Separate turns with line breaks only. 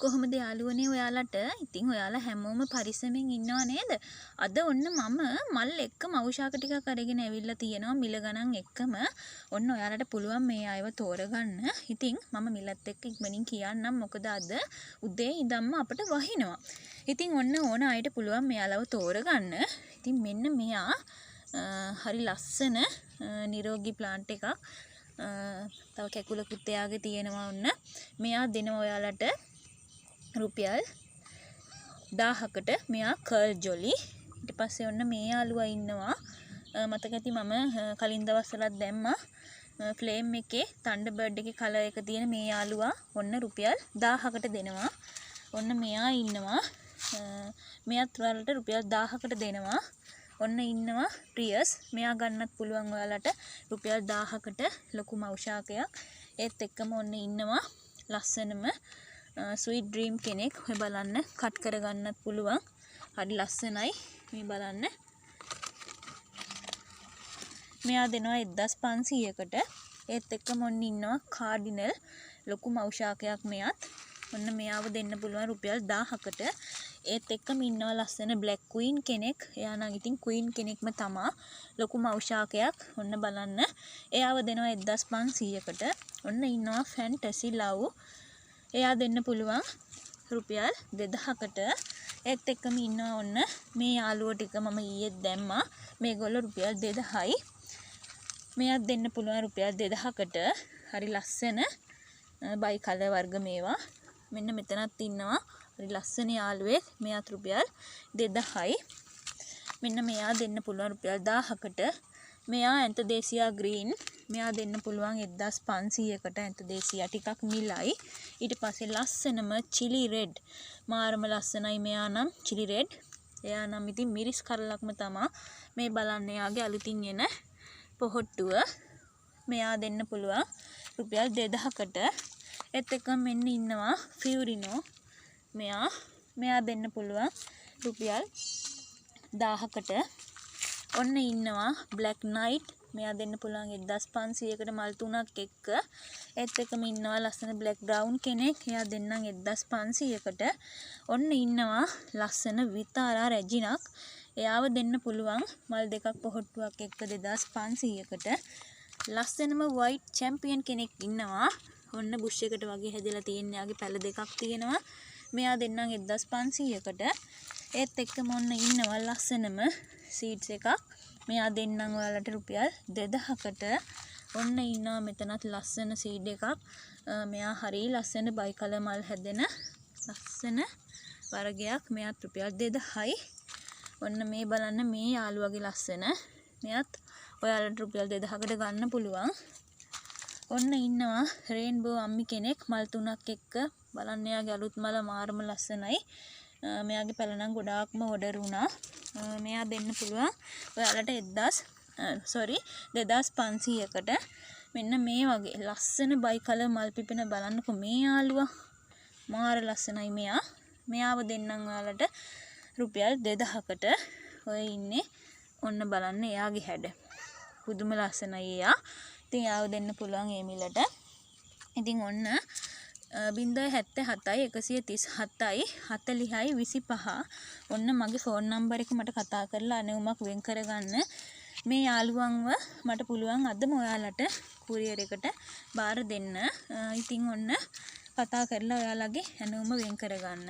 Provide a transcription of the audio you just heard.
කොහොමද යාළුවනේ ඔයාලට? ඉතින් ඔයාලා හැමෝම පරිස්සමෙන් ඉන්නව නේද? අද ඔන්න මම මල් එක්ක මවුෂාක ටිකක් අරගෙන ඇවිල්ලා තියෙනවා මිල ගණන් එක්කම. ඔන්න ඔයාලට පුළුවන් මේ අයව තෝරගන්න. ඉතින් මම මිලත් එක්ක ඉක්මනින් කියන්නම් මොකද අද උදේ ඉඳන්ම අපිට වහිනවා. ඉතින් ඔන්න ඕන අයට පුළුවන් මෙයාලව තෝරගන්න. ඉතින් මෙන්න මෙයා හරි ලස්සන නිරෝගී ප්ලාන්ට් එකක්. තව කැකුලකුත් එයාගේ තියෙනවා ඔන්න. මෙයා දෙනවා ඔයාලට රුපියල් 1000කට මෙයා කර්ල් ජොලි. ඊට පස්සේ ඔන්න මේ යාළුවා ඉන්නවා. මතක ඇති මම කලින් දවස්වලත් දැම්මා ෆ්ලේම් එකේ තන්ඩර්බර්ඩ් එකේ කලර් එක තියෙන මේ යාළුවා ඔන්න රුපියල් 1000කට දෙනවා. ඔන්න මෙයා ඉන්නවා. මෙයාත් ඔයාලට රුපියල් 1000කට දෙනවා. ඔන්න ඉන්නවා ප්‍රියස්. මෙයා ගන්නත් පුළුවන් ඔයාලට රුපියල් 1000කට ලොකු මවුෂාකයක්. ඒත් එක්කම ඔන්න ඉන්නවා ලස්සනම ස්වීට් ඩ්‍රීම් කෙනෙක්. ඔය බලන්න කට් කරගන්නත් පුළුවන්. හරි ලස්සනයි. මේ බලන්න. මෙයා දෙනවා 1500කට. ඒත් එක්කම ඔන්න ඉන්නවා කාඩිනල් ලොකු මවුෂාකයක් මෙයාත්. ඔන්න මෙයාව දෙන්න පුළුවන් රුපියල් 1000කට. ඒත් එක්කම ඉන්නවා ලස්සන බ්ලැක් ක්වීන් කෙනෙක්. එයා නම් ඉතින් ක්වීන් කෙනෙක්ම තමා. ලොකු මවුෂාකයක්. ඔන්න බලන්න. එයාව දෙනවා 1500කට. ඔන්න ඉන්නවා ෆැන්ටසි ලව්. එයා දෙන්න පුළුවන් රුපියල් 2000කට. ඒත් එක්කම ඉන්නවා ඔන්න මේ යාළුවෝ ටික මම ඊයේ දැම්මා. මේගොල්ලෝ රුපියල් 2000යි. මෙයාත් දෙන්න පුළුවන් රුපියල් 2000කට. හරි ලස්සන බයි කලර් වර්ග මේවා. මෙන්න මෙතනත් ඉන්නවා හරි ලස්සන යාළුවෙක්. මෙයාත් රුපියල් 2000යි. මෙන්න මෙයා දෙන්න පුළුවන් රුපියල් 1000කට. මෙයා ඇන්තදේසියා ග්‍රීන්. මෙයා දෙන්න පුළුවන් 1500කට. ඇන්තදේසියා ටිකක් නිලයි. ඊට පස්සේ ලස්සනම චිලි රෙඩ්. මාරම ලස්සනයි මෙයා නම් චිලි රෙඩ්. එයා නම් ඉතින් මිරිස් කරලක්ම තමා. මේ බලන්න එයාගේ අලුතින් එන පොහොට්ටුව. මෙයා දෙන්න පුළුවන් රුපියල් 2000කට. ඒත් එක්ක මෙන්න ඉන්නවා ෆියුරිනෝ. මෙයා දෙන්න පුළුවන් රුපියල් 1000කට. ඔන්න ඉන්නවා බ්ලැක් නයිට්. මෙයා දෙන්න පුළුවන් 1500කට මල් තුනක් එක්ක. ඒත් එක්කම ඉන්නවා ලස්සන බ්ලැක් බ්‍රවුන් කෙනෙක්. එයා දෙන්නම් 1500කට. ඔන්න ඉන්නවා ලස්සන විතාරා රැජිනක්. එයාව දෙන්න පුළුවන් මල් දෙකක් පොහොට්ටුවක් එක්ක 2500කට. ලස්සනම වයිට් චැම්පියන් කෙනෙක් ඉන්නවා. ඔන්න බුෂ් එකට වගේ හැදලා තියෙන යාගේ පැල දෙකක් තියෙනවා. මෙයා දෙන්නම් 1500කට. ඒත් එක්කම ඔන්න ඉන්නවා ලස්සනම සීඩ්ස් එකක්. මෙයා දෙන්නම් ඔයාලට රුපියල් 2000කට. ඔන්න ඉන්නවා මෙතනත් ලස්සන සීඩ් එකක්. මෙයා හරි ලස්සන බයි කලර් මල් හැදෙන ලස්සන වර්ගයක්. මෙයාත් රුපියල් 2000යි. ඔන්න මේ බලන්න මේ යාළුවගේ ලස්සන. මෙයාත් ඔයාලට රුපියල් 2000කට ගන්න පුළුවන්. ඔන්න ඉන්නවා රේන්බෝ අම්මි කෙනෙක් මල් තුනක් එක්ක. බලන්න එයාගේ අලුත් මල මාරම ලස්සනයි. මෙයාගේ පැල නම් ගොඩාක්ම ඔඩර් වුණා. මෙයා දෙන්න පුළුවන් ඔයාලට 2500කට. මෙන්න මේ වගේ ලස්සන බයි කලර් මල් පිපෙන බලන්නකො මේ යාළුවා. මාර ලස්සනයි මෙයා. මෙයාව දෙන්නම් ඔයාලට රුපියල් 2000කට. ඔය ඉන්නේ ඔන්න බලන්න එයාගේ හැඩ. පුදුම ලස්සනයි එයා. ඉතින් යාව දෙන්න පුළුවන් ඒ මිලට. ඉතින් ඔන්න 077යි 137යි 40යි 25. ඔන්න මගේ ෆෝන් නම්බර් එක මට කතා කරලා අනවුමක් වෙන් කරගන්න. මේ යාළුවන්ව මට පුළුවන් අදම ඔයාලට කුරියර් එකට බාර දෙන්න. ඉතින් ඔන්න කතා කරලා ඔයාලගේ අනවුම වෙන් කරගන්න.